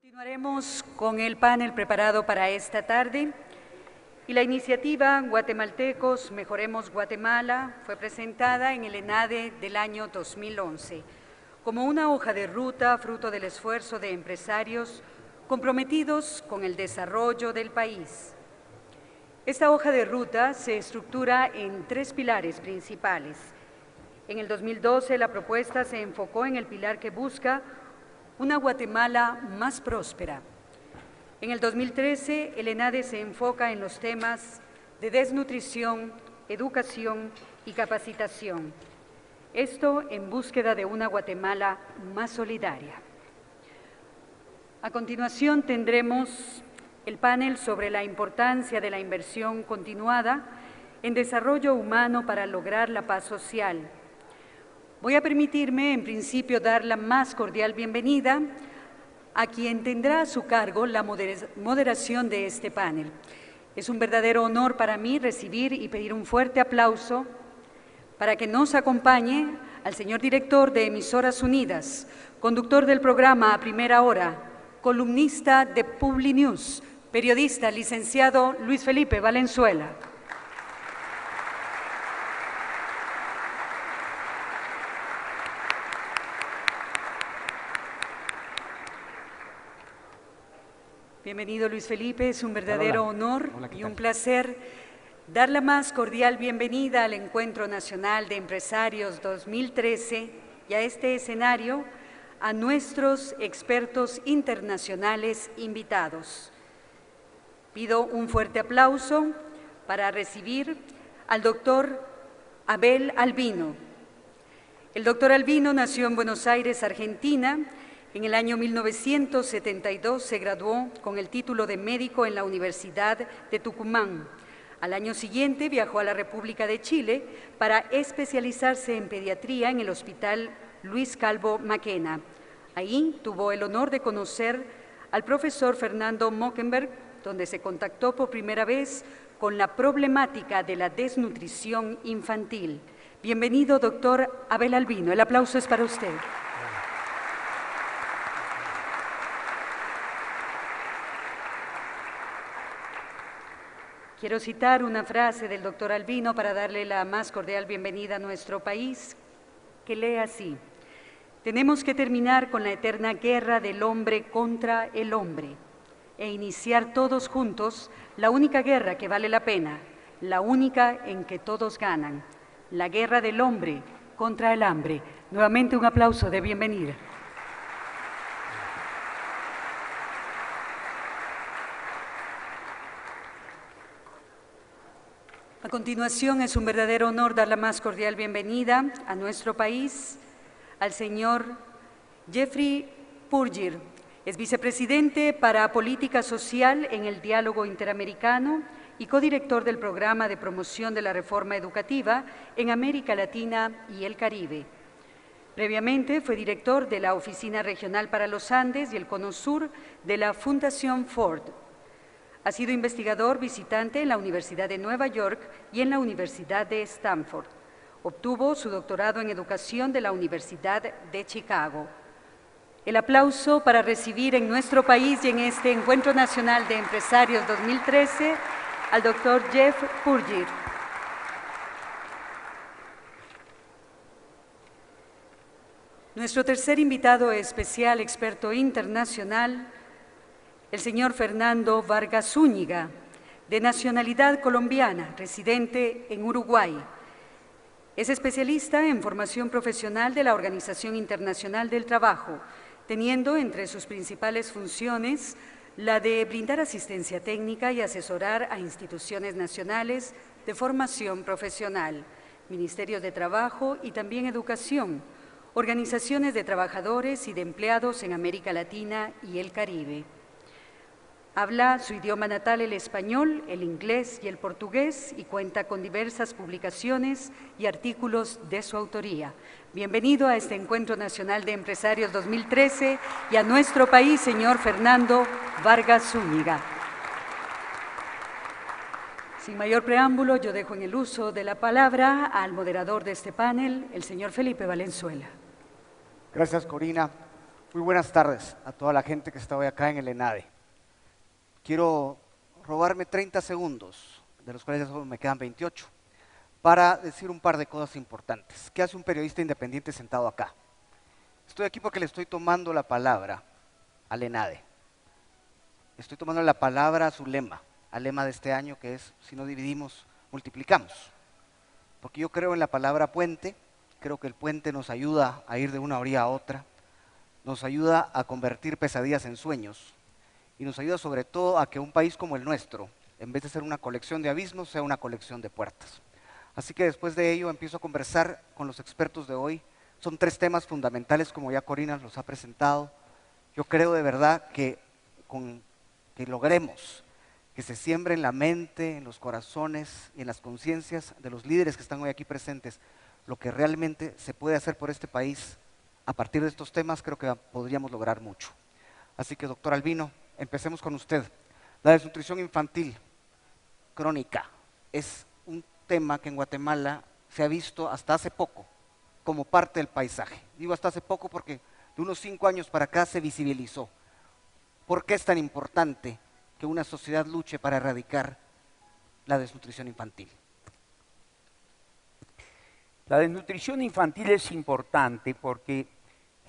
Continuaremos con el panel preparado para esta tarde y la iniciativa Guatemaltecos Mejoremos Guatemala fue presentada en el ENADE del año 2011 como una hoja de ruta fruto del esfuerzo de empresarios comprometidos con el desarrollo del país. Esta hoja de ruta se estructura en 3 pilares principales. En el 2012 la propuesta se enfocó en el pilar que busca una Guatemala más próspera. En el 2013, el ENADE se enfoca en los temas de desnutrición, educación y capacitación. Esto en búsqueda de una Guatemala más solidaria. A continuación tendremos el panel sobre la importancia de la inversión continuada en desarrollo humano para lograr la paz social. Voy a permitirme, en principio, dar la más cordial bienvenida a quien tendrá a su cargo la moderación de este panel. Es un verdadero honor para mí recibir y pedir un fuerte aplauso para que nos acompañe al señor director de Emisoras Unidas, conductor del programa A Primera Hora, columnista de Publinews, periodista, licenciado Luis Felipe Valenzuela. Bienvenido, Luis Felipe. Es un verdadero honor y un placer dar la más cordial bienvenida al Encuentro Nacional de Empresarios 2013 y a este escenario a nuestros expertos internacionales invitados. Pido un fuerte aplauso para recibir al doctor Abel Albino. El doctor Albino nació en Buenos Aires, Argentina. En el año 1972 se graduó con el título de médico en la Universidad de Tucumán. Al año siguiente viajó a la República de Chile para especializarse en pediatría en el Hospital Luis Calvo Maquena. Ahí tuvo el honor de conocer al profesor Fernando Mockenberg, donde se contactó por primera vez con la problemática de la desnutrición infantil. Bienvenido, doctor Abel Albino. El aplauso es para usted. Quiero citar una frase del doctor Albino para darle la más cordial bienvenida a nuestro país, que lee así: tenemos que terminar con la eterna guerra del hombre contra el hombre e iniciar todos juntos la única guerra que vale la pena, la única en que todos ganan, la guerra del hombre contra el hambre. Nuevamente un aplauso de bienvenida. A continuación, es un verdadero honor dar la más cordial bienvenida a nuestro país al señor Jeffrey Puryear. Es vicepresidente para Política Social en el Diálogo Interamericano y codirector del Programa de Promoción de la Reforma Educativa en América Latina y el Caribe. Previamente fue director de la Oficina Regional para los Andes y el Cono Sur de la Fundación Ford. Ha sido investigador visitante en la Universidad de Nueva York y en la Universidad de Stanford. Obtuvo su doctorado en Educación de la Universidad de Chicago. El aplauso para recibir en nuestro país y en este Encuentro Nacional de Empresarios 2013 al doctor Jeff Puryear. Nuestro tercer invitado especial, experto internacional, el señor Fernando Vargas Zúñiga, de nacionalidad colombiana, residente en Uruguay. Es especialista en formación profesional de la Organización Internacional del Trabajo, teniendo entre sus principales funciones la de brindar asistencia técnica y asesorar a instituciones nacionales de formación profesional, ministerios de trabajo y también educación, organizaciones de trabajadores y de empleados en América Latina y el Caribe. Habla su idioma natal, el español, el inglés y el portugués, y cuenta con diversas publicaciones y artículos de su autoría. Bienvenido a este Encuentro Nacional de Empresarios 2013 y a nuestro país, señor Fernando Vargas Zúñiga. Sin mayor preámbulo, yo dejo en el uso de la palabra al moderador de este panel, el señor Felipe Valenzuela. Gracias, Corina. Muy buenas tardes a toda la gente que está hoy acá en el ENADE. Quiero robarme 30 segundos, de los cuales ya solo me quedan 28, para decir un par de cosas importantes. ¿Qué hace un periodista independiente sentado acá? Estoy aquí porque le estoy tomando la palabra al ENADE. Estoy tomando la palabra a su lema, al lema de este año, que es: si no dividimos, multiplicamos. Porque yo creo en la palabra puente, creo que el puente nos ayuda a ir de una orilla a otra, nos ayuda a convertir pesadillas en sueños y nos ayuda sobre todo a que un país como el nuestro, en vez de ser una colección de abismos, sea una colección de puertas. Así que después de ello empiezo a conversar con los expertos de hoy. Son 3 temas fundamentales, como ya Corina los ha presentado. Yo creo de verdad que que logremos que se siembre en la mente, en los corazones y en las conciencias de los líderes que están hoy aquí presentes lo que realmente se puede hacer por este país. A partir de estos temas creo que podríamos lograr mucho. Así que, doctor Albino, empecemos con usted. La desnutrición infantil crónica es un tema que en Guatemala se ha visto hasta hace poco como parte del paisaje. Digo hasta hace poco porque de unos 5 años para acá se visibilizó. ¿Por qué es tan importante que una sociedad luche para erradicar la desnutrición infantil? La desnutrición infantil es importante porque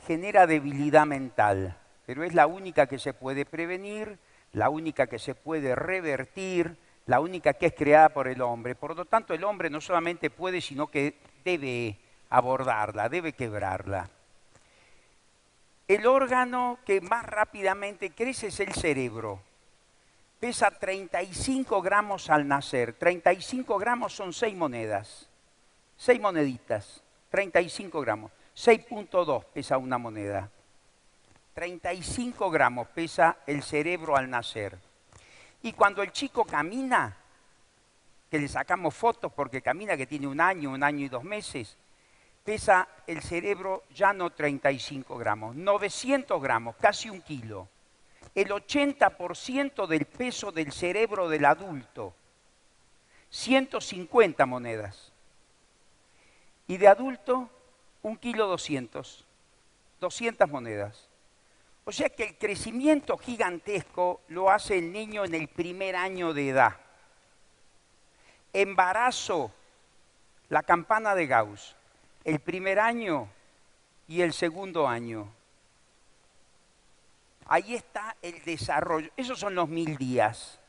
genera debilidad mental, pero es la única que se puede prevenir, la única que se puede revertir, la única que es creada por el hombre. Por lo tanto, el hombre no solamente puede, sino que debe abordarla, debe quebrarla. El órgano que más rápidamente crece es el cerebro. Pesa 35 gramos al nacer. 35 gramos son 6 monedas. 6 moneditas, 35 gramos. 6.2 pesa una moneda. 35 gramos pesa el cerebro al nacer. Y cuando el chico camina, que le sacamos fotos porque camina, que tiene 1 año y 2 meses, pesa el cerebro ya no 35 gramos, 900 gramos, casi 1 kilo. El 80% del peso del cerebro del adulto, 150 monedas. Y de adulto, 1 kilo 200 monedas. O sea que el crecimiento gigantesco lo hace el niño en el primer año de edad. Embarazo, la campana de Gauss, el primer año y el segundo año. Ahí está el desarrollo. Esos son los 1000 días.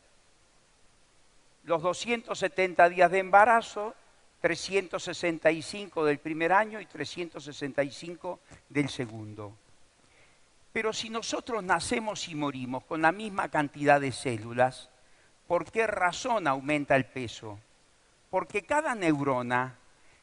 Los 270 días de embarazo, 365 del primer año y 365 del segundo. Pero si nosotros nacemos y morimos con la misma cantidad de células, ¿por qué razón aumenta el peso? Porque cada neurona,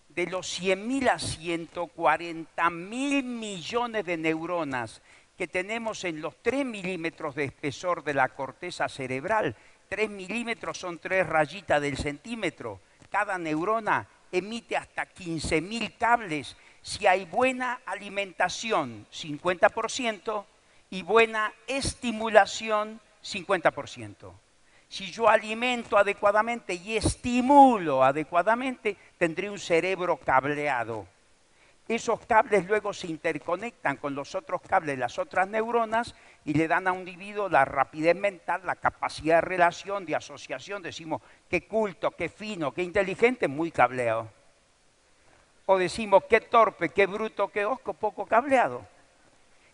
de los 100.000 a 140.000 millones de neuronas que tenemos en los 3 milímetros de espesor de la corteza cerebral, 3 milímetros son 3 rayitas del centímetro, cada neurona emite hasta 15.000 cables si hay buena alimentación, 50%, y buena estimulación, 50%. Si yo alimento adecuadamente y estimulo adecuadamente, tendré un cerebro cableado. Esos cables luego se interconectan con los otros cables de las otras neuronas y le dan a un individuo la rapidez mental, la capacidad de relación, de asociación. Decimos, qué culto, qué fino, qué inteligente, muy cableado. O decimos, qué torpe, qué bruto, qué osco, poco cableado.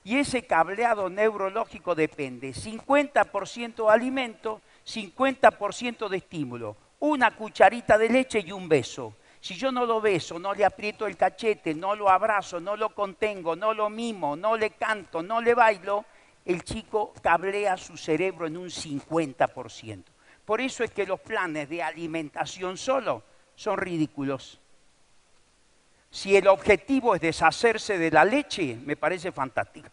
Y ese cableado neurológico depende 50% de alimento, 50% de estímulo. Una cucharita de leche y un beso. Si yo no lo beso, no le aprieto el cachete, no lo abrazo, no lo contengo, no lo mimo, no le canto, no le bailo, el chico cablea su cerebro en un 50%. Por eso es que los planes de alimentación solo son ridículos. Si el objetivo es deshacerse de la leche, me parece fantástico.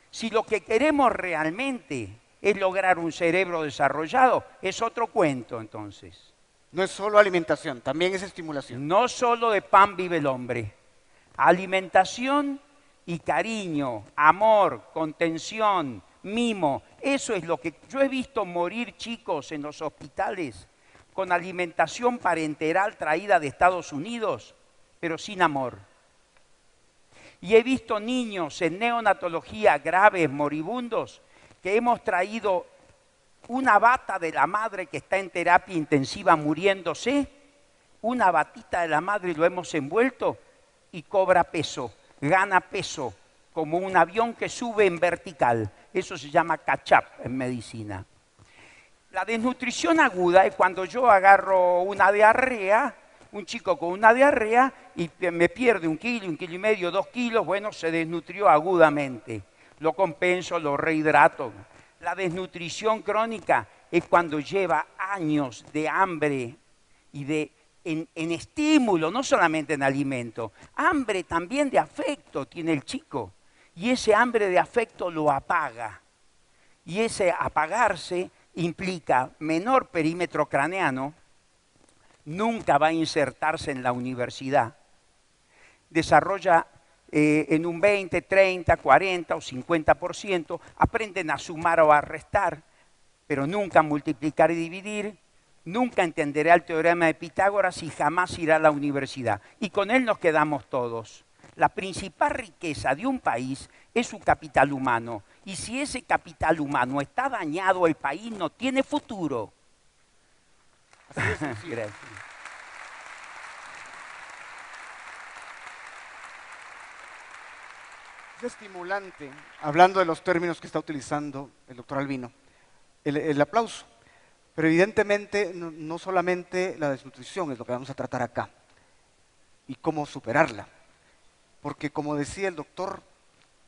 Si lo que queremos realmente es lograr un cerebro desarrollado, es otro cuento entonces. No es solo alimentación, también es estimulación. No solo de pan vive el hombre. Alimentación y cariño, amor, contención, mimo. Eso es lo que yo he visto morir chicos en los hospitales con alimentación parenteral traída de Estados Unidos, pero sin amor. Y he visto niños en neonatología graves, moribundos, que hemos traído una bata de la madre que está en terapia intensiva muriéndose, una batita de la madre y lo hemos envuelto y cobra peso, gana peso, como un avión que sube en vertical. Eso se llama catch-up en medicina. La desnutrición aguda es cuando yo agarro una diarrea, un chico con una diarrea y me pierde 1 kilo, 1,5 kilos, 2 kilos, bueno, se desnutrió agudamente. Lo compenso, lo rehidrato. La desnutrición crónica es cuando lleva años de hambre y en estímulo, no solamente en alimento. Hambre también de afecto tiene el chico. Y ese hambre de afecto lo apaga. Y ese apagarse implica menor perímetro craneano, nunca va a insertarse en la universidad, desarrolla en un 20, 30, 40 o 50%, aprenden a sumar o a restar, pero nunca a multiplicar y dividir, nunca entenderá el teorema de Pitágoras y jamás irá a la universidad. Y con él nos quedamos todos. La principal riqueza de un país es su capital humano. Y si ese capital humano está dañado, el país no tiene futuro. Así es, sí. Gracias. Es estimulante, hablando de los términos que está utilizando el doctor Albino, el aplauso. Pero evidentemente no solamente la desnutrición es lo que vamos a tratar acá y cómo superarla. Porque como decía el doctor,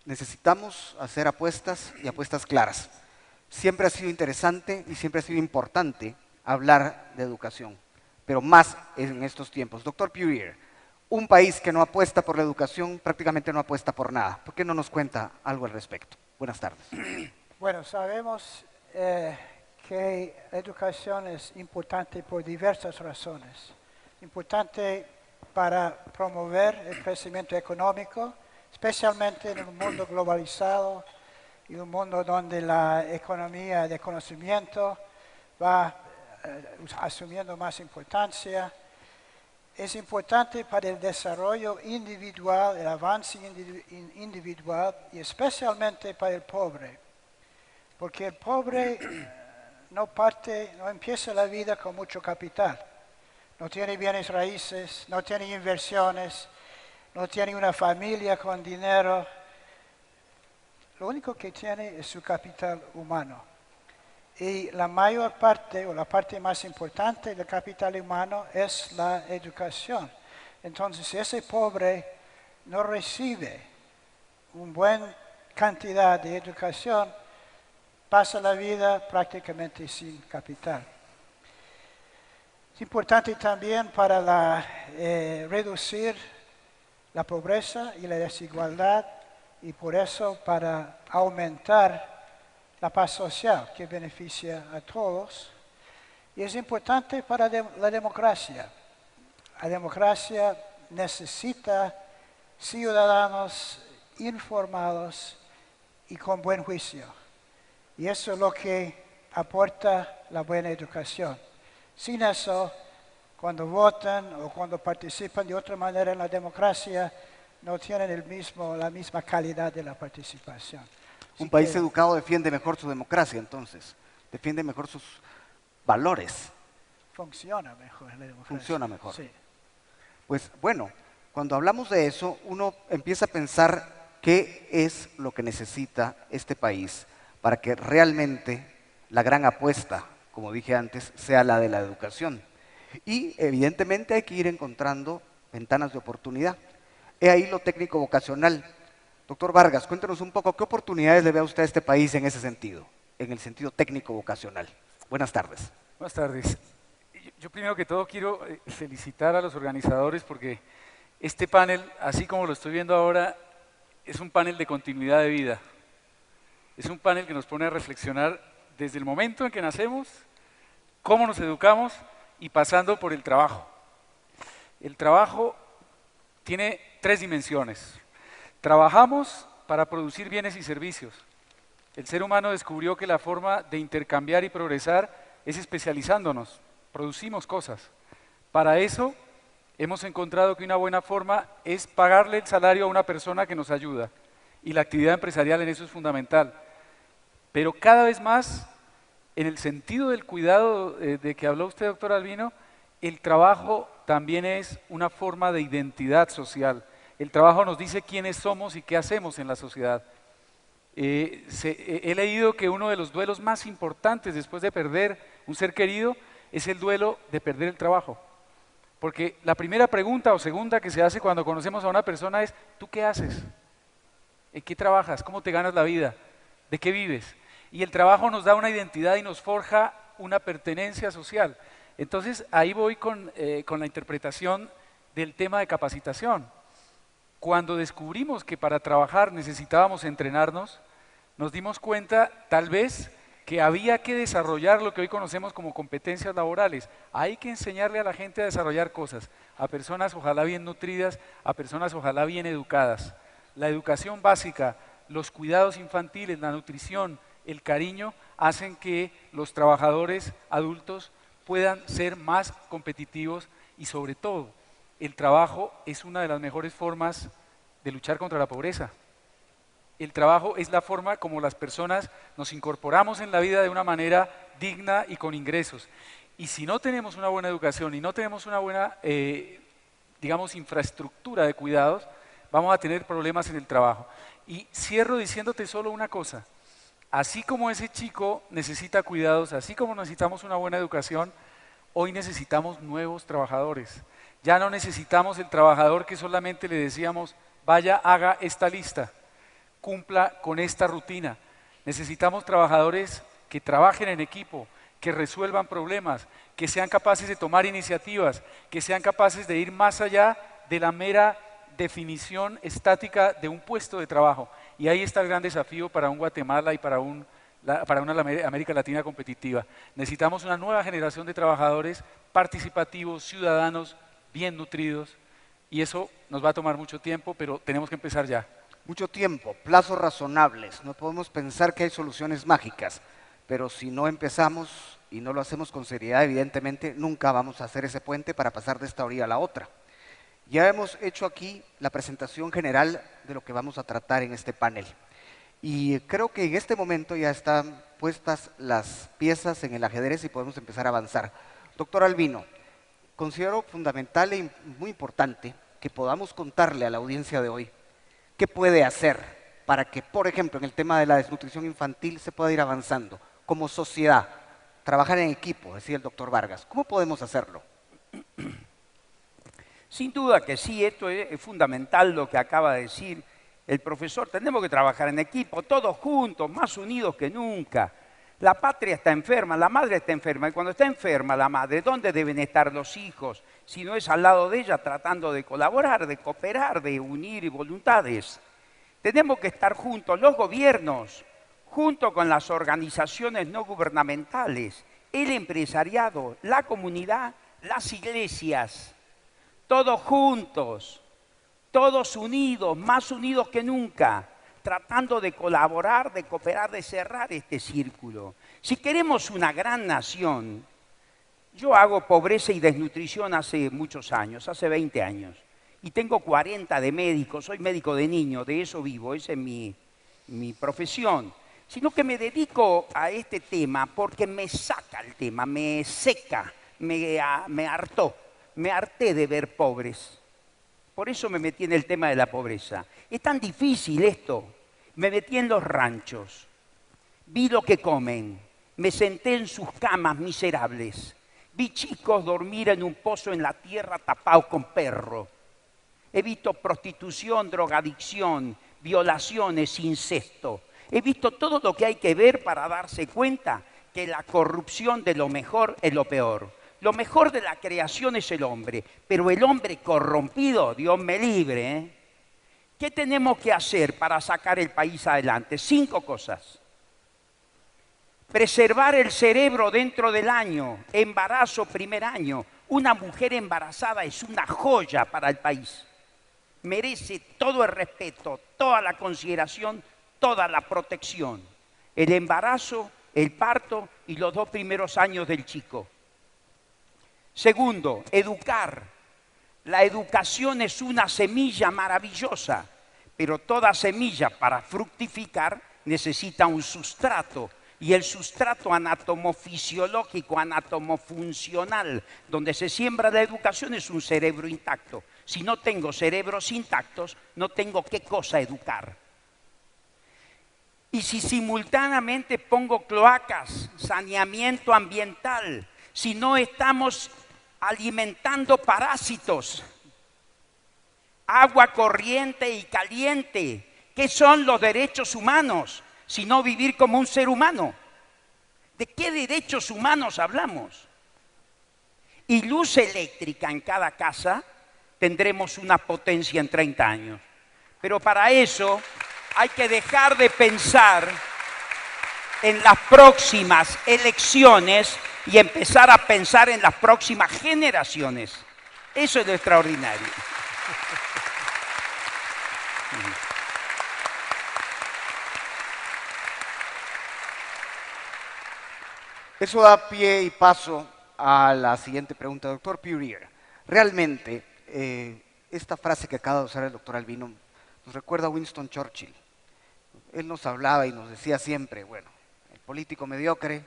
necesitamos hacer apuestas y apuestas claras. Siempre ha sido interesante y siempre ha sido importante hablar de educación, pero más en estos tiempos. Doctor Purier, un país que no apuesta por la educación prácticamente no apuesta por nada. ¿Por qué no nos cuenta algo al respecto? Buenas tardes. Bueno, sabemos que la educación es importante por diversas razones. Importante para promover el crecimiento económico, especialmente en un mundo globalizado y un mundo donde la economía de conocimiento va asumiendo más importancia. Es importante para el desarrollo individual, el avance individual y especialmente para el pobre. Porque el pobre no empieza la vida con mucho capital. No tiene bienes raíces, no tiene inversiones, no tiene una familia con dinero. Lo único que tiene es su capital humano. Y la mayor parte, o la parte más importante del capital humano es la educación. Entonces, si ese pobre no recibe una buena cantidad de educación, pasa la vida prácticamente sin capital. Es importante también para reducir la pobreza y la desigualdad y por eso para aumentar la paz social que beneficia a todos. Y es importante para la democracia. La democracia necesita ciudadanos informados y con buen juicio. Y eso es lo que aporta la buena educación. Sin eso, cuando votan o cuando participan de otra manera en la democracia, no tienen la misma calidad de la participación. Un país educado defiende mejor su democracia, entonces, defiende mejor sus valores. Funciona mejor la democracia. Funciona mejor. Sí. Pues bueno, cuando hablamos de eso, uno empieza a pensar qué es lo que necesita este país para que realmente la gran apuesta, como dije antes, sea la de la educación. Y evidentemente hay que ir encontrando ventanas de oportunidad. He ahí lo técnico vocacional. Doctor Vargas, cuéntenos un poco, ¿qué oportunidades le ve a usted a este país en ese sentido, en el sentido técnico vocacional? Buenas tardes. Buenas tardes. Yo primero que todo quiero felicitar a los organizadores porque este panel, así como lo estoy viendo ahora, es un panel de continuidad de vida. Es un panel que nos pone a reflexionar desde el momento en que nacemos, cómo nos educamos y pasando por el trabajo. El trabajo tiene 3 dimensiones. Trabajamos para producir bienes y servicios. El ser humano descubrió que la forma de intercambiar y progresar es especializándonos, producimos cosas. Para eso hemos encontrado que una buena forma es pagarle el salario a una persona que nos ayuda. Y la actividad empresarial en eso es fundamental. Pero cada vez más, en el sentido del cuidado de que habló usted, doctor Albino, el trabajo también es una forma de identidad social. El trabajo nos dice quiénes somos y qué hacemos en la sociedad. He leído que uno de los duelos más importantes después de perder un ser querido es el duelo de perder el trabajo. Porque la primera pregunta o segunda que se hace cuando conocemos a una persona es, ¿tú qué haces? ¿En qué trabajas? ¿Cómo te ganas la vida? ¿De qué vives? Y el trabajo nos da una identidad y nos forja una pertenencia social. Entonces ahí voy con la interpretación del tema de capacitación. Cuando descubrimos que para trabajar necesitábamos entrenarnos, nos dimos cuenta tal vez que había que desarrollar lo que hoy conocemos como competencias laborales. Hay que enseñarle a la gente a desarrollar cosas, a personas ojalá bien nutridas, a personas ojalá bien educadas. La educación básica, los cuidados infantiles, la nutrición, el cariño, hacen que los trabajadores adultos puedan ser más competitivos y sobre todo, el trabajo es una de las mejores formas de luchar contra la pobreza. El trabajo es la forma como las personas nos incorporamos en la vida de una manera digna y con ingresos. Y si no tenemos una buena educación y no tenemos una buena, digamos, infraestructura de cuidados, vamos a tener problemas en el trabajo. Y cierro diciéndote solo una cosa. Así como ese chico necesita cuidados, así como necesitamos una buena educación, hoy necesitamos nuevos trabajadores. Ya no necesitamos el trabajador que solamente le decíamos, vaya, haga esta lista, cumpla con esta rutina. Necesitamos trabajadores que trabajen en equipo, que resuelvan problemas, que sean capaces de tomar iniciativas, que sean capaces de ir más allá de la mera definición estática de un puesto de trabajo. Y ahí está el gran desafío para un Guatemala y para una América Latina competitiva. Necesitamos una nueva generación de trabajadores participativos, ciudadanos, bien nutridos, y eso nos va a tomar mucho tiempo, pero tenemos que empezar ya. Mucho tiempo, plazos razonables. No podemos pensar que hay soluciones mágicas, pero si no empezamos y no lo hacemos con seriedad, evidentemente nunca vamos a hacer ese puente para pasar de esta orilla a la otra. Ya hemos hecho aquí la presentación general de lo que vamos a tratar en este panel. Y creo que en este momento ya están puestas las piezas en el ajedrez y podemos empezar a avanzar. Doctor Albino, considero fundamental y muy importante que podamos contarle a la audiencia de hoy qué puede hacer para que, por ejemplo, en el tema de la desnutrición infantil se pueda ir avanzando como sociedad, trabajar en equipo, decía el doctor Vargas. ¿Cómo podemos hacerlo? Sin duda que sí, esto es fundamental lo que acaba de decir el profesor. Tenemos que trabajar en equipo, todos juntos, más unidos que nunca. La patria está enferma, la madre está enferma, y cuando está enferma la madre, ¿dónde deben estar los hijos? Si no es al lado de ella, tratando de colaborar, de cooperar, de unir voluntades. Tenemos que estar juntos, los gobiernos, junto con las organizaciones no gubernamentales, el empresariado, la comunidad, las iglesias, todos juntos, todos unidos, más unidos que nunca, tratando de colaborar, de cooperar, de cerrar este círculo. Si queremos una gran nación, yo hago pobreza y desnutrición hace muchos años, hace 20 años, y tengo 40 de médico, soy médico de niños, de eso vivo, esa es mi profesión. Sino que me dedico a este tema porque me saca el tema, me seca, me hartó. Me harté de ver pobres. Por eso me metí en el tema de la pobreza. Es tan difícil esto. Me metí en los ranchos. Vi lo que comen. Me senté en sus camas miserables. Vi chicos dormir en un pozo en la tierra tapados con perro. He visto prostitución, drogadicción, violaciones, incesto. He visto todo lo que hay que ver para darse cuenta que la corrupción de lo mejor es lo peor. Lo mejor de la creación es el hombre, pero el hombre corrompido, Dios me libre, ¿eh? ¿Qué tenemos que hacer para sacar el país adelante? 5 cosas. Preservar el cerebro dentro del año, embarazo primer año. Una mujer embarazada es una joya para el país. Merece todo el respeto, toda la consideración, toda la protección. El embarazo, el parto y los 2 primeros años del chico. Segundo, educar. La educación es una semilla maravillosa, pero toda semilla para fructificar necesita un sustrato. Y el sustrato anatomofisiológico, anatomofuncional, donde se siembra la educación es un cerebro intacto. Si no tengo cerebros intactos, no tengo qué cosa educar. Y si simultáneamente pongo cloacas, saneamiento ambiental, si no estamos alimentando parásitos, agua corriente y caliente, ¿qué son los derechos humanos? Sino vivir como un ser humano. ¿De qué derechos humanos hablamos? Y luz eléctrica en cada casa, tendremos una potencia en 30 años. Pero para eso hay que dejar de pensar en las próximas elecciones y empezar a pensar en las próximas generaciones. Eso es lo extraordinario. Eso da pie y paso a la siguiente pregunta, doctor Purier. Realmente, esta frase que acaba de usar el doctor Albino nos recuerda a Winston Churchill. Él nos hablaba y nos decía siempre, bueno, el político mediocre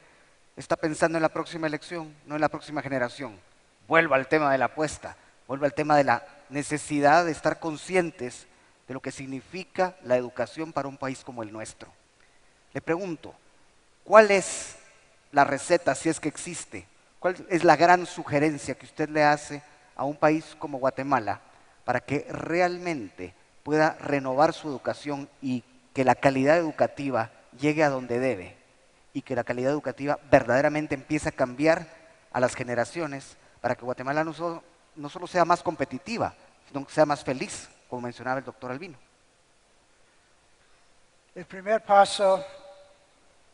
está pensando en la próxima elección, no en la próxima generación. Vuelvo al tema de la apuesta, vuelvo al tema de la necesidad de estar conscientes de lo que significa la educación para un país como el nuestro. Le pregunto, ¿cuál es la receta, si es que existe? ¿Cuál es la gran sugerencia que usted le hace a un país como Guatemala para que realmente pueda renovar su educación y que la calidad educativa llegue a donde debe y que la calidad educativa verdaderamente empiece a cambiar a las generaciones para que Guatemala no solo sea más competitiva, sino que sea más feliz, como mencionaba el doctor Albino? El primer paso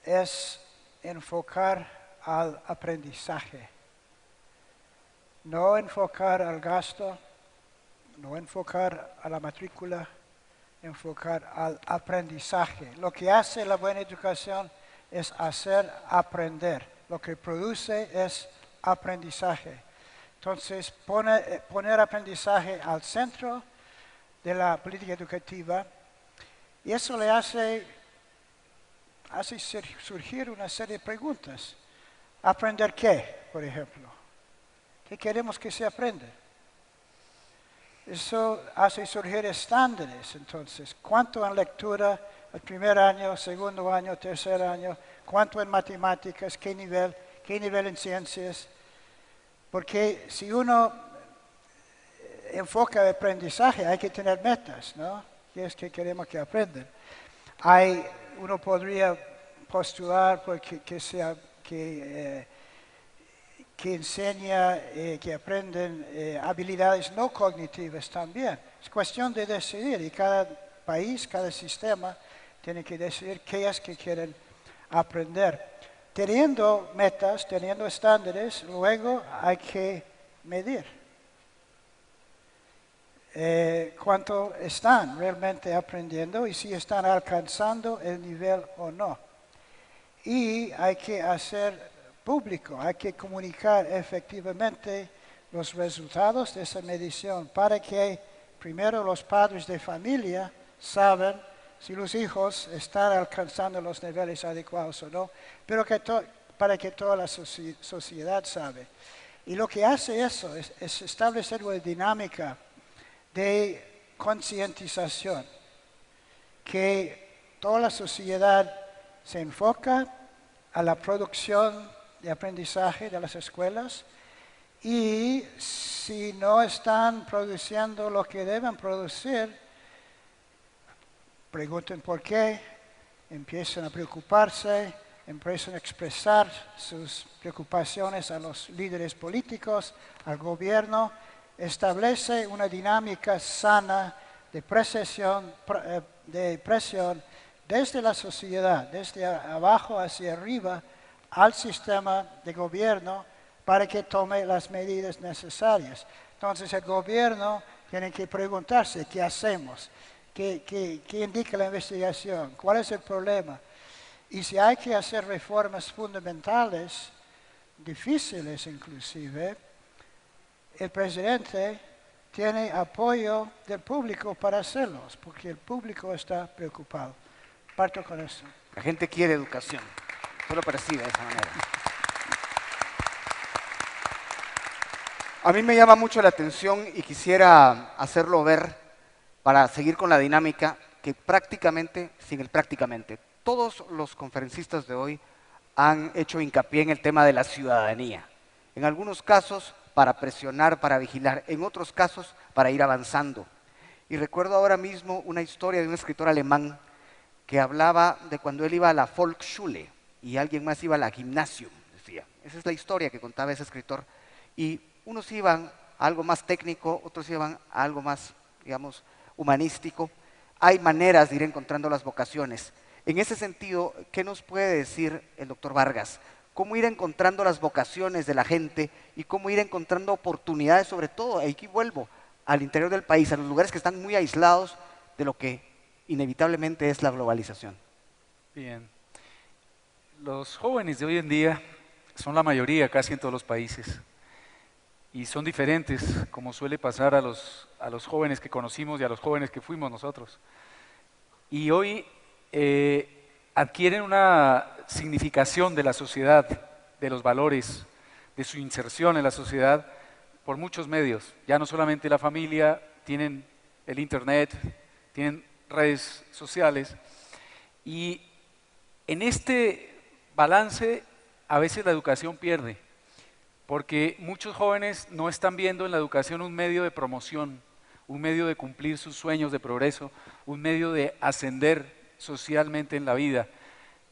es enfocar al aprendizaje, no enfocar al gasto, no enfocar a la matrícula, enfocar al aprendizaje. Lo que hace la buena educación es hacer aprender. Lo que produce es aprendizaje. Entonces, poner aprendizaje al centro de la política educativa, y eso le hace surgir una serie de preguntas. ¿Aprender qué, por ejemplo? ¿Qué queremos que se aprenda? Eso hace surgir estándares, entonces. ¿Cuánto en lectura el primer año, segundo año, tercer año? ¿Cuánto en matemáticas? ¿Qué nivel en ciencias? Porque si uno enfoca el aprendizaje, hay que tener metas, ¿no? ¿Qué es que queremos que aprendan? Uno podría postular porque que enseña, que aprenden habilidades no cognitivas también. Es cuestión de decidir y cada país, cada sistema tiene que decidir qué es que quieren aprender. Teniendo metas, teniendo estándares, luego hay que medir cuánto están realmente aprendiendo y si están alcanzando el nivel o no. Y hay que hacer público, hay que comunicar efectivamente los resultados de esa medición para que primero los padres de familia saben si los hijos están alcanzando los niveles adecuados o no, pero para que toda la sociedad sabe. Y lo que hace eso es establecer una dinámica de concientización, que toda la sociedad se enfoca a la producción de aprendizaje de las escuelas y si no están produciendo lo que deben producir, pregunten por qué, empiezan a preocuparse, empiezan a expresar sus preocupaciones a los líderes políticos, al gobierno, establece una dinámica sana de presión desde la sociedad, desde abajo hacia arriba, al sistema de gobierno para que tome las medidas necesarias. Entonces el gobierno tiene que preguntarse qué hacemos, qué indica la investigación, cuál es el problema. Y si hay que hacer reformas fundamentales, difíciles inclusive, el presidente tiene apoyo del público para hacerlos, porque el público está preocupado. Parto con esto. La gente quiere educación, solo percibe de esa manera. A mí me llama mucho la atención y quisiera hacerlo ver para seguir con la dinámica que prácticamente, sin el prácticamente, todos los conferencistas de hoy han hecho hincapié en el tema de la ciudadanía. En algunos casos para presionar, para vigilar, en otros casos para ir avanzando. Y recuerdo ahora mismo una historia de un escritor alemán que hablaba de cuando él iba a la Volksschule y alguien más iba a la Gymnasium, decía. Esa es la historia que contaba ese escritor. Y unos iban a algo más técnico, otros iban a algo más, digamos, humanístico. Hay maneras de ir encontrando las vocaciones. En ese sentido, ¿qué nos puede decir el doctor Vargas? ¿Cómo ir encontrando las vocaciones de la gente y cómo ir encontrando oportunidades, sobre todo, y aquí vuelvo, al interior del país, a los lugares que están muy aislados de lo que inevitablemente es la globalización? Bien. Los jóvenes de hoy en día son la mayoría casi en todos los países y son diferentes, como suele pasar a los jóvenes que conocimos y a los jóvenes que fuimos nosotros. Y hoy adquieren una significación de la sociedad, de los valores, de su inserción en la sociedad por muchos medios. Ya no solamente la familia, tienen el internet, tienen redes sociales. Y en este balance a veces la educación pierde, porque muchos jóvenes no están viendo en la educación un medio de promoción, un medio de cumplir sus sueños de progreso, un medio de ascender socialmente en la vida.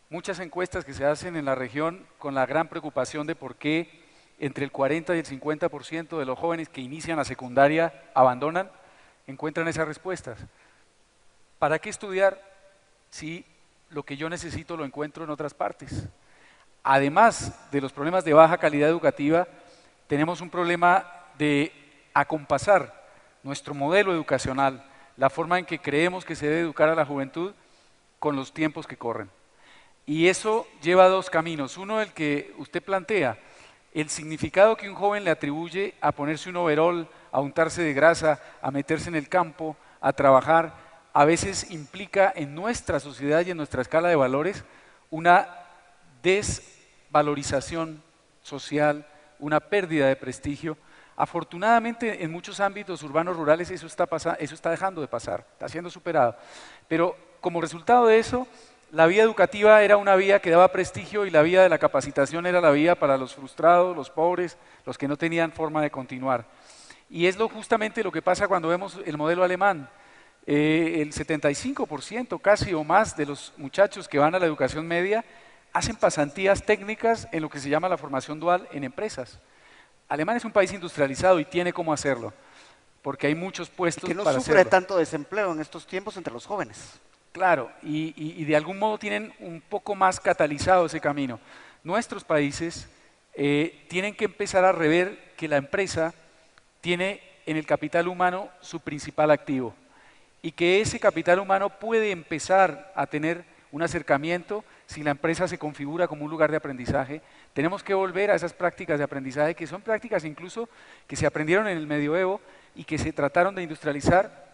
Muchas encuestas que se hacen en la región con la gran preocupación de por qué entre el 40 y el 50% de los jóvenes que inician la secundaria abandonan, encuentran esas respuestas. ¿Para qué estudiar si lo que yo necesito lo encuentro en otras partes? Además de los problemas de baja calidad educativa, tenemos un problema de acompasar nuestro modelo educacional, la forma en que creemos que se debe educar a la juventud con los tiempos que corren. Y eso lleva a dos caminos. Uno, el que usted plantea, el significado que un joven le atribuye a ponerse un overol, a untarse de grasa, a meterse en el campo, a trabajar, a veces implica en nuestra sociedad y en nuestra escala de valores una desvalorización social, una pérdida de prestigio. Afortunadamente en muchos ámbitos urbanos rurales eso está dejando de pasar, está siendo superado. Pero como resultado de eso, la vía educativa era una vía que daba prestigio y la vía de la capacitación era la vía para los frustrados, los pobres, los que no tenían forma de continuar. Y es justamente lo que pasa cuando vemos el modelo alemán. El 75% casi o más de los muchachos que van a la educación media hacen pasantías técnicas en lo que se llama la formación dual en empresas. Alemania es un país industrializado y tiene cómo hacerlo, porque hay muchos puestos que no para sufre hacerlo. tanto desempleo en estos tiempos entre los jóvenes. Claro, y de algún modo tienen un poco más catalizado ese camino. Nuestros países tienen que empezar a rever que la empresa tiene en el capital humano su principal activo y que ese capital humano puede empezar a tener un acercamiento si la empresa se configura como un lugar de aprendizaje. Tenemos que volver a esas prácticas de aprendizaje que son prácticas incluso que se aprendieron en el medioevo y que se trataron de industrializar,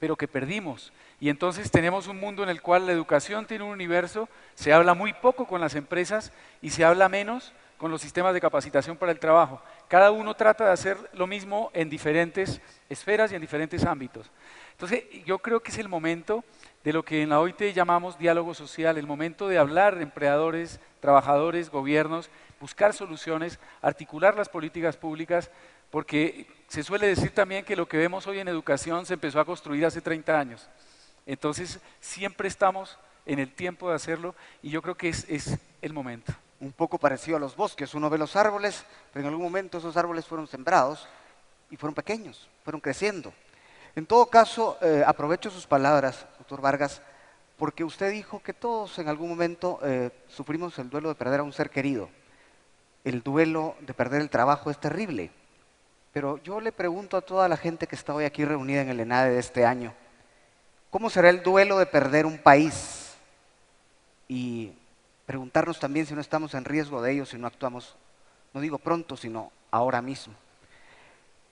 pero que perdimos. Y entonces tenemos un mundo en el cual la educación tiene un universo, se habla muy poco con las empresas y se habla menos con los sistemas de capacitación para el trabajo. Cada uno trata de hacer lo mismo en diferentes esferas y en diferentes ámbitos. Entonces yo creo que es el momento de lo que en la OIT llamamos diálogo social, el momento de hablar empleadores, trabajadores, gobiernos, buscar soluciones, articular las políticas públicas, porque se suele decir también que lo que vemos hoy en educación se empezó a construir hace 30 años. Entonces siempre estamos en el tiempo de hacerlo y yo creo que es el momento. Un poco parecido a los bosques, uno ve los árboles, pero en algún momento esos árboles fueron sembrados y fueron pequeños, fueron creciendo. En todo caso, aprovecho sus palabras, doctor Vargas, porque usted dijo que todos en algún momento sufrimos el duelo de perder a un ser querido. El duelo de perder el trabajo es terrible, pero yo le pregunto a toda la gente que está hoy aquí reunida en el ENADE de este año, ¿cómo será el duelo de perder un país? Y preguntarnos también si no estamos en riesgo de ello si no actuamos, no digo pronto, sino ahora mismo.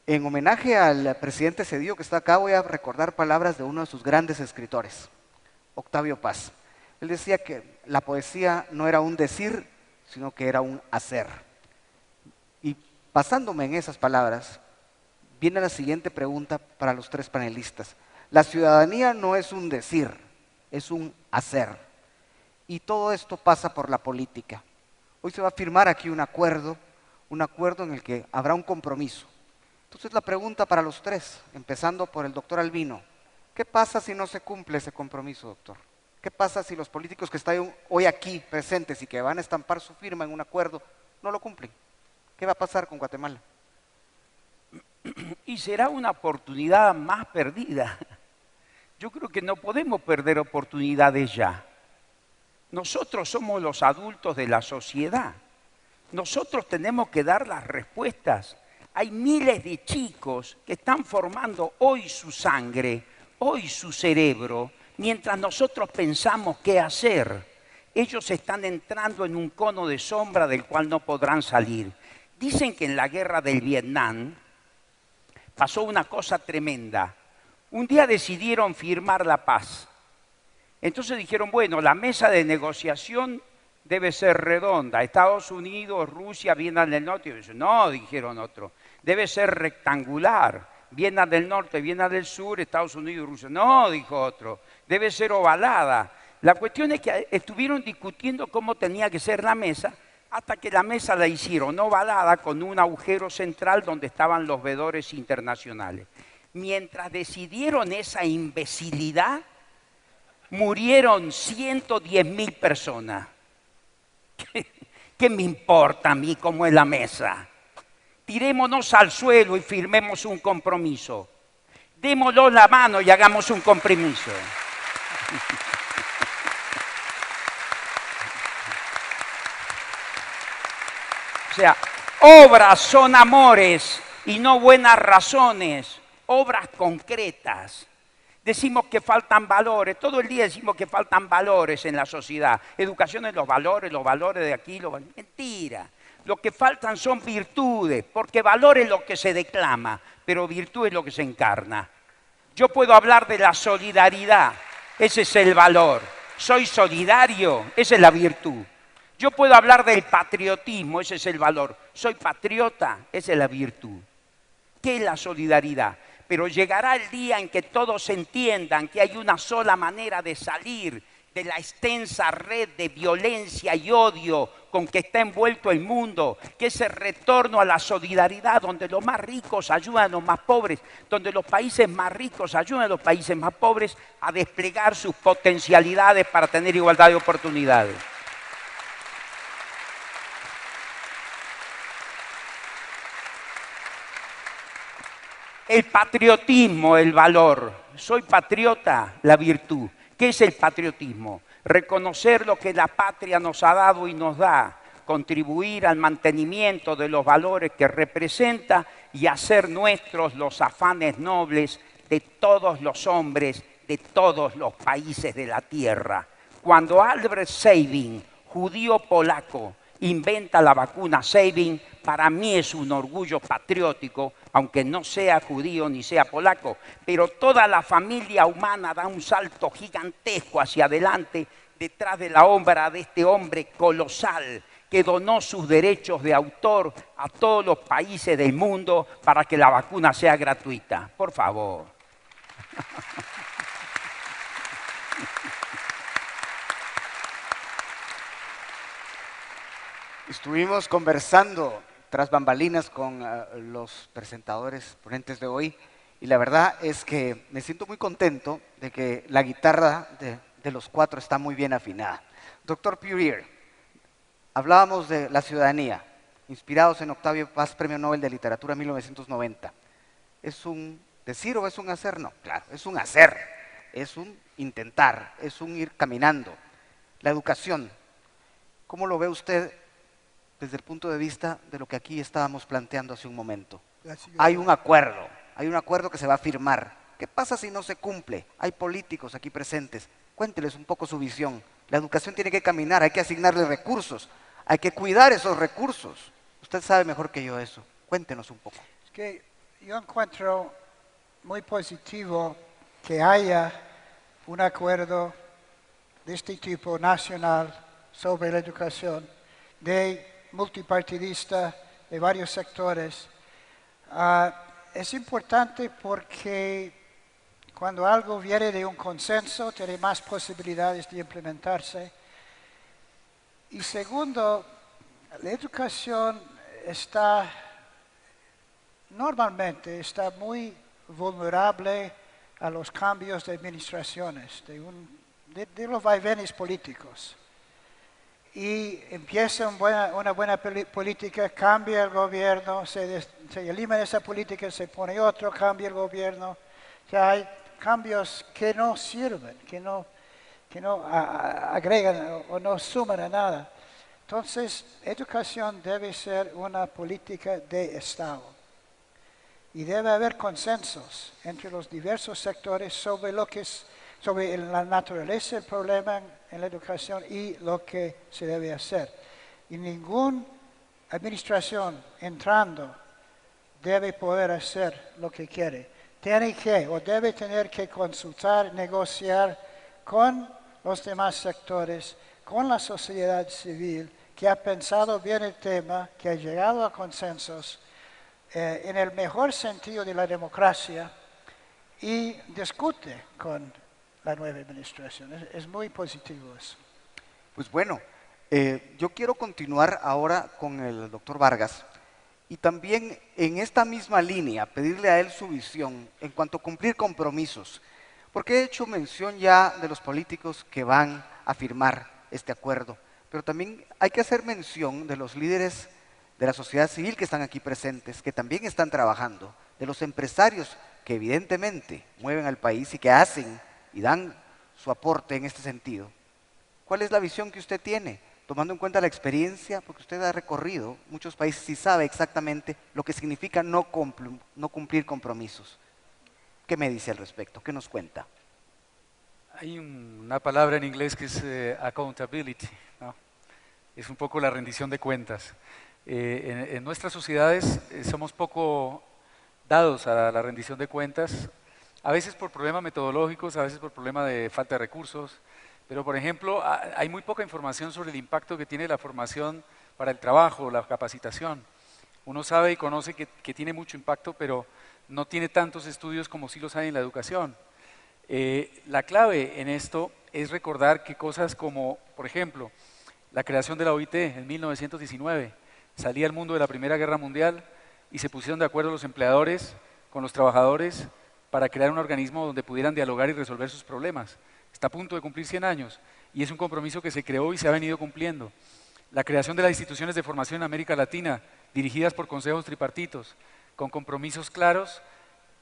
En homenaje al presidente Cedillo que está acá, voy a recordar palabras de uno de sus grandes escritores, Octavio Paz. Él decía que la poesía no era un decir, sino que era un hacer. Y basándome en esas palabras, viene la siguiente pregunta para los tres panelistas. La ciudadanía no es un decir, es un hacer. Y todo esto pasa por la política. Hoy se va a firmar aquí un acuerdo en el que habrá un compromiso. Entonces la pregunta para los tres, empezando por el doctor Albino, ¿qué pasa si no se cumple ese compromiso, doctor? ¿Qué pasa si los políticos que están hoy aquí presentes y que van a estampar su firma en un acuerdo no lo cumplen? ¿Qué va a pasar con Guatemala? Y será una oportunidad más perdida. Yo creo que no podemos perder oportunidades ya. Nosotros somos los adultos de la sociedad. Nosotros tenemos que dar las respuestas. Hay miles de chicos que están formando hoy su sangre, hoy su cerebro, mientras nosotros pensamos qué hacer. Ellos están entrando en un cono de sombra del cual no podrán salir. Dicen que en la guerra del Vietnam pasó una cosa tremenda. Un día decidieron firmar la paz. Entonces dijeron, bueno, la mesa de negociación debe ser redonda. Estados Unidos, Rusia, Vietnam del Norte. Y dicen, no, dijeron otros, debe ser rectangular. Vietnam del Norte, Vietnam del Sur, Estados Unidos y Rusia. No, dijo otro, debe ser ovalada. La cuestión es que estuvieron discutiendo cómo tenía que ser la mesa, hasta que la mesa la hicieron ovalada con un agujero central donde estaban los veedores internacionales. Mientras decidieron esa imbecilidad, murieron 110.000 personas. ¿Qué me importa a mí cómo es la mesa? Tirémonos al suelo y firmemos un compromiso. Démoslo la mano y hagamos un compromiso. O sea, obras son amores y no buenas razones, obras concretas. Decimos que faltan valores, todo el día decimos que faltan valores en la sociedad. Educación es los valores de aquí, mentira. Lo que faltan son virtudes, porque valor es lo que se declama, pero virtud es lo que se encarna. Yo puedo hablar de la solidaridad, ese es el valor. Soy solidario, esa es la virtud. Yo puedo hablar del patriotismo, ese es el valor. Soy patriota, esa es la virtud. ¿Qué es la solidaridad? Pero llegará el día en que todos entiendan que hay una sola manera de salir de la extensa red de violencia y odio con que está envuelto el mundo, que es el retorno a la solidaridad, donde los más ricos ayudan a los más pobres, donde los países más ricos ayudan a los países más pobres a desplegar sus potencialidades para tener igualdad de oportunidades. El patriotismo, el valor. Soy patriota, la virtud. ¿Qué es el patriotismo? Reconocer lo que la patria nos ha dado y nos da, contribuir al mantenimiento de los valores que representa y hacer nuestros los afanes nobles de todos los hombres, de todos los países de la tierra. Cuando Albert Sabin, judío polaco, inventa la vacuna Sabin, para mí es un orgullo patriótico, aunque no sea judío ni sea polaco, pero toda la familia humana da un salto gigantesco hacia adelante detrás de la obra de este hombre colosal que donó sus derechos de autor a todos los países del mundo para que la vacuna sea gratuita. Por favor. Estuvimos conversando tras bambalinas con los presentadores, ponentes de hoy, y la verdad es que me siento muy contento de que la guitarra de los cuatro está muy bien afinada. Doctor Purier, hablábamos de la ciudadanía, inspirados en Octavio Paz, Premio Nobel de Literatura 1990. ¿Es un decir o es un hacer? No, claro, es un hacer, es un intentar, es un ir caminando. La educación, ¿cómo lo ve usted desde el punto de vista de lo que aquí estábamos planteando hace un momento? Hay un acuerdo que se va a firmar. ¿Qué pasa si no se cumple? Hay políticos aquí presentes. Cuénteles un poco su visión. La educación tiene que caminar, hay que asignarle recursos, hay que cuidar esos recursos. Usted sabe mejor que yo eso. Cuéntenos un poco. Es que Yo encuentro muy positivo que haya un acuerdo de este tipo nacional sobre la educación, de multipartidista, de varios sectores. Es importante porque cuando algo viene de un consenso, tiene más posibilidades de implementarse. Y segundo, la educación normalmente está muy vulnerable a los cambios de administraciones, de los vaivenes políticos. Y empieza una buena política, cambia el gobierno, se elimina esa política, se pone otro, cambia el gobierno. Ya hay cambios que no sirven, que no agregan o no suman a nada. Entonces, educación debe ser una política de Estado. Y debe haber consensos entre los diversos sectores sobre la naturaleza del problema en la educación y lo que se debe hacer. Y ninguna administración entrando debe poder hacer lo que quiere. Debe tener que consultar, negociar con los demás sectores, con la sociedad civil, que ha pensado bien el tema, que ha llegado a consensos en el mejor sentido de la democracia y discute con la nueva administración. Es muy positivo eso. Pues bueno, yo quiero continuar ahora con el doctor Vargas y también en esta misma línea pedirle a él su visión en cuanto a cumplir compromisos, porque he hecho mención ya de los políticos que van a firmar este acuerdo, pero también hay que hacer mención de los líderes de la sociedad civil que están aquí presentes, que también están trabajando, de los empresarios que evidentemente mueven al país y que hacen y dan su aporte en este sentido. ¿Cuál es la visión que usted tiene? Tomando en cuenta la experiencia, porque usted ha recorrido muchos países y sabe exactamente lo que significa no cumplir compromisos. ¿Qué me dice al respecto? ¿Qué nos cuenta? Hay una palabra en inglés que es accountability, ¿no? Es un poco la rendición de cuentas. En nuestras sociedades somos poco dados a la rendición de cuentas, a veces por problemas metodológicos, a veces por problemas de falta de recursos, pero por ejemplo hay muy poca información sobre el impacto que tiene la formación para el trabajo, la capacitación. Uno sabe y conoce que tiene mucho impacto, pero no tiene tantos estudios como sí los hay en la educación. La clave en esto es recordar que cosas como, por ejemplo, la creación de la OIT en 1919, salía el mundo de la Primera Guerra Mundial y se pusieron de acuerdo los empleadores con los trabajadores para crear un organismo donde pudieran dialogar y resolver sus problemas. Está a punto de cumplir 100 años y es un compromiso que se creó y se ha venido cumpliendo. La creación de las instituciones de formación en América Latina, dirigidas por consejos tripartitos, con compromisos claros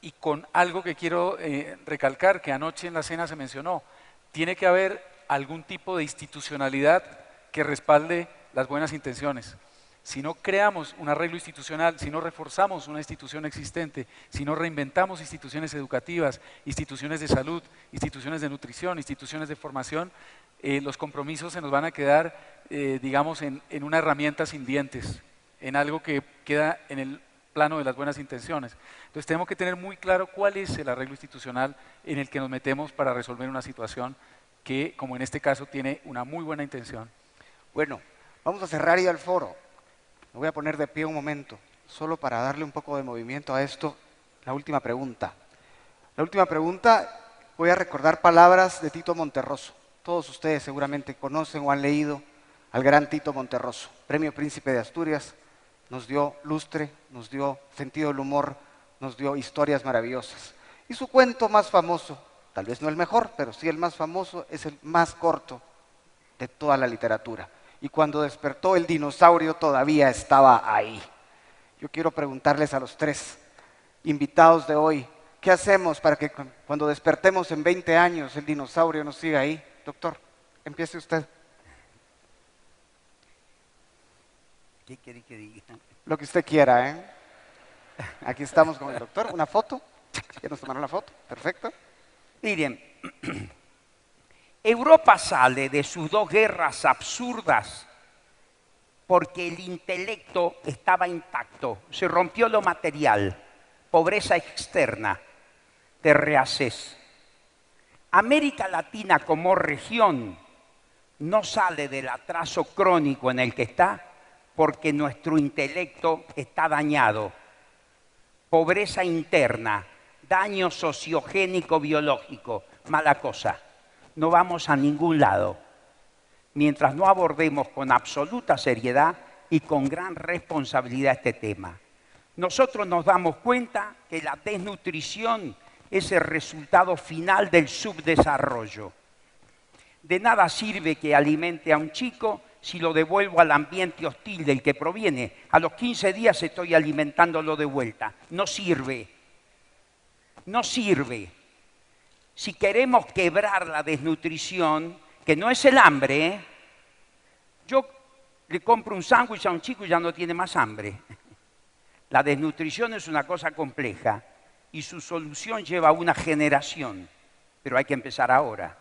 y con algo que quiero recalcar, que anoche en la cena se mencionó. Tiene que haber algún tipo de institucionalidad que respalde las buenas intenciones. Si no creamos un arreglo institucional, si no reforzamos una institución existente, si no reinventamos instituciones educativas, instituciones de salud, instituciones de nutrición, instituciones de formación, los compromisos se nos van a quedar, digamos, en una herramienta sin dientes, en algo que queda en el plano de las buenas intenciones. Entonces tenemos que tener muy claro cuál es el arreglo institucional en el que nos metemos para resolver una situación que, como en este caso, tiene una muy buena intención. Bueno, vamos a cerrar ya el foro. Me voy a poner de pie un momento, solo para darle un poco de movimiento a esto. La última pregunta. La última pregunta, voy a recordar palabras de Tito Monterroso. Todos ustedes seguramente conocen o han leído al gran Tito Monterroso, Premio Príncipe de Asturias. Nos dio lustre, nos dio sentido del humor, nos dio historias maravillosas. Y su cuento más famoso, tal vez no el mejor, pero sí el más famoso, es el más corto de toda la literatura. Y cuando despertó el dinosaurio todavía estaba ahí. Yo quiero preguntarles a los tres invitados de hoy, ¿qué hacemos para que cuando despertemos en 20 años el dinosaurio nos siga ahí? Doctor, empiece usted. ¿Qué quiere que diga? Lo que usted quiera, ¿eh? Aquí estamos con el doctor. ¿Una foto? ¿Ya nos tomaron la foto? Perfecto. Miren, Europa sale de sus dos guerras absurdas porque el intelecto estaba intacto, se rompió lo material. pobreza externa, te rehaces. América Latina como región no sale del atraso crónico en el que está porque nuestro intelecto está dañado. Pobreza interna, daño sociogénico biológico, mala cosa. No vamos a ningún lado mientras no abordemos con absoluta seriedad y con gran responsabilidad este tema. Nosotros nos damos cuenta que la desnutrición es el resultado final del subdesarrollo. De nada sirve que alimente a un chico si lo devuelvo al ambiente hostil del que proviene. A los 15 días estoy alimentándolo de vuelta. No sirve. No sirve. Si queremos quebrar la desnutrición, que no es el hambre, ¿eh? Yo le compro un sándwich a un chico y ya no tiene más hambre. La desnutrición es una cosa compleja y su solución lleva una generación, pero hay que empezar ahora.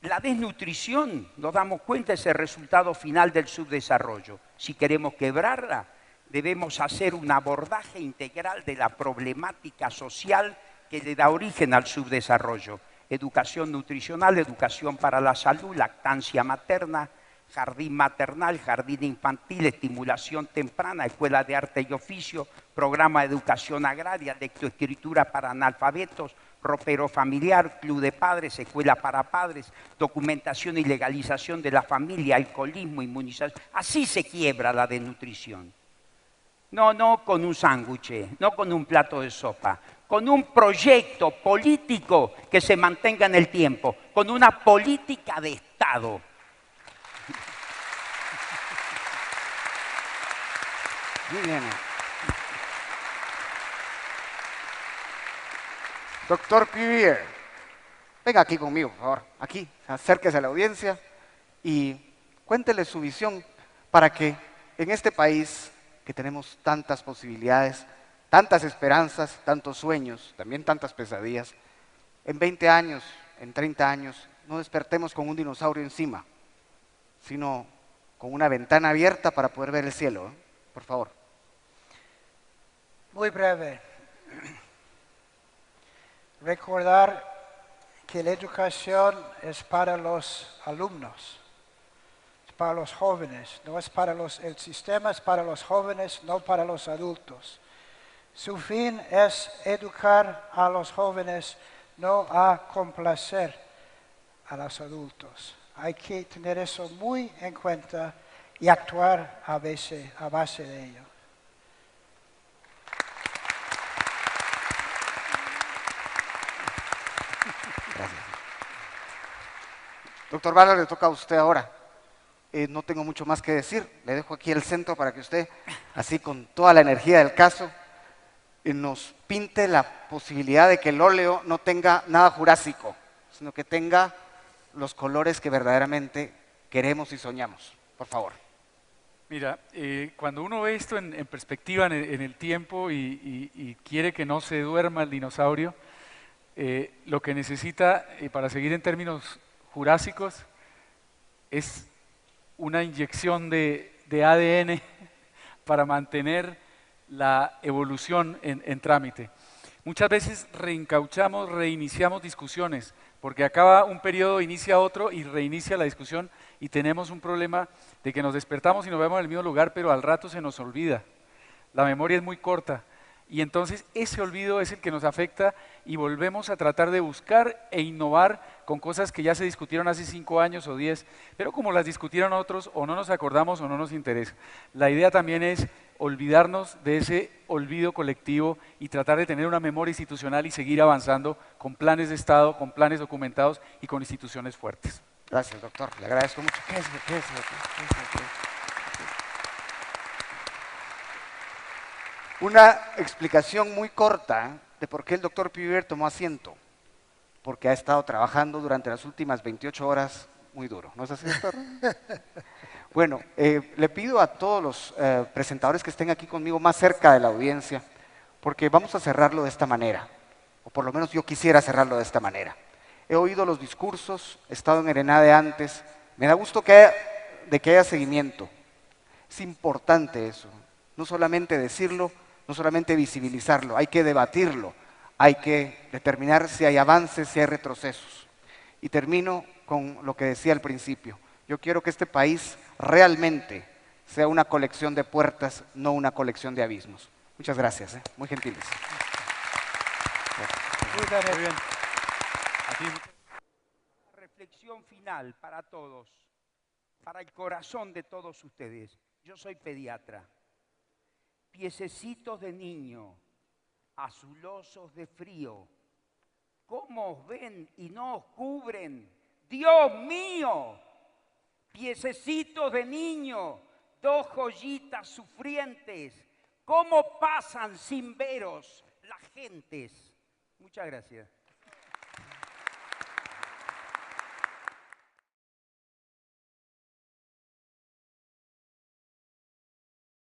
La desnutrición, nos damos cuenta, es el resultado final del subdesarrollo. Si queremos quebrarla, debemos hacer un abordaje integral de la problemática social que le da origen al subdesarrollo. Educación nutricional, educación para la salud, lactancia materna, jardín maternal, jardín infantil, estimulación temprana, escuela de arte y oficio, programa de educación agraria, lectoescritura para analfabetos, ropero familiar, club de padres, escuela para padres, documentación y legalización de la familia, alcoholismo, inmunización. Así se quiebra la desnutrición. No con un sándwich, no con un plato de sopa, con un proyecto político que se mantenga en el tiempo, con una política de Estado. Muy bien. Doctor Pivier, venga aquí conmigo, por favor. Aquí, acérquese a la audiencia y cuéntele su visión para que en este país, que tenemos tantas posibilidades, tantas esperanzas, tantos sueños, también tantas pesadillas, en 20 años, en 30 años, no despertemos con un dinosaurio encima, sino con una ventana abierta para poder ver el cielo, ¿eh? Por favor. Muy breve. Recordar que la educación es para los alumnos, es para los jóvenes, no es para el sistema es para los jóvenes, no para los adultos. Su fin es educar a los jóvenes, no a complacer a los adultos. Hay que tener eso muy en cuenta y actuar a base de ello. Gracias. Doctor Bala, le toca a usted ahora. No tengo mucho más que decir. Le dejo aquí el centro para que usted, así con toda la energía del caso, nos pinte la posibilidad de que el óleo no tenga nada jurásico, sino que tenga los colores que verdaderamente queremos y soñamos. Por favor. Mira, cuando uno ve esto en perspectiva en el tiempo y quiere que no se duerma el dinosaurio, lo que necesita, para seguir en términos jurásicos, es una inyección de ADN para mantener la evolución en trámite. Muchas veces reencauchamos, reiniciamos discusiones, porque acaba un periodo, inicia otro y reinicia la discusión y tenemos un problema de que nos despertamos y nos vemos en el mismo lugar, pero al rato se nos olvida. La memoria es muy corta. Y entonces ese olvido es el que nos afecta y volvemos a tratar de buscar e innovar con cosas que ya se discutieron hace 5 años o 10, pero como las discutieron otros o no nos acordamos o no nos interesa. La idea también es olvidarnos de ese olvido colectivo y tratar de tener una memoria institucional y seguir avanzando con planes de Estado, con planes documentados y con instituciones fuertes. Gracias, doctor. Le agradezco mucho. Una explicación muy corta de por qué el doctor Pivier tomó asiento. Porque ha estado trabajando durante las últimas 28 horas muy duro. ¿No es así, doctor? Bueno, le pido a todos los presentadores que estén aquí conmigo más cerca de la audiencia, porque vamos a cerrarlo de esta manera. O por lo menos yo quisiera cerrarlo de esta manera. He oído los discursos, he estado en el ENADE antes. Me da gusto que haya seguimiento. Es importante eso. No solamente decirlo, no solamente visibilizarlo, hay que debatirlo, hay que determinar si hay avances, si hay retrocesos. Y termino con lo que decía al principio. Yo quiero que este país realmente sea una colección de puertas, no una colección de abismos. Muchas gracias, muy gentiles. Muy bien. Aquí. Reflexión final para todos, para el corazón de todos ustedes. Yo soy pediatra. Piececitos de niño, azulosos de frío, ¿cómo os ven y no os cubren? ¡Dios mío! Piececitos de niño, dos joyitas sufrientes, ¿cómo pasan sin veros las gentes? Muchas gracias.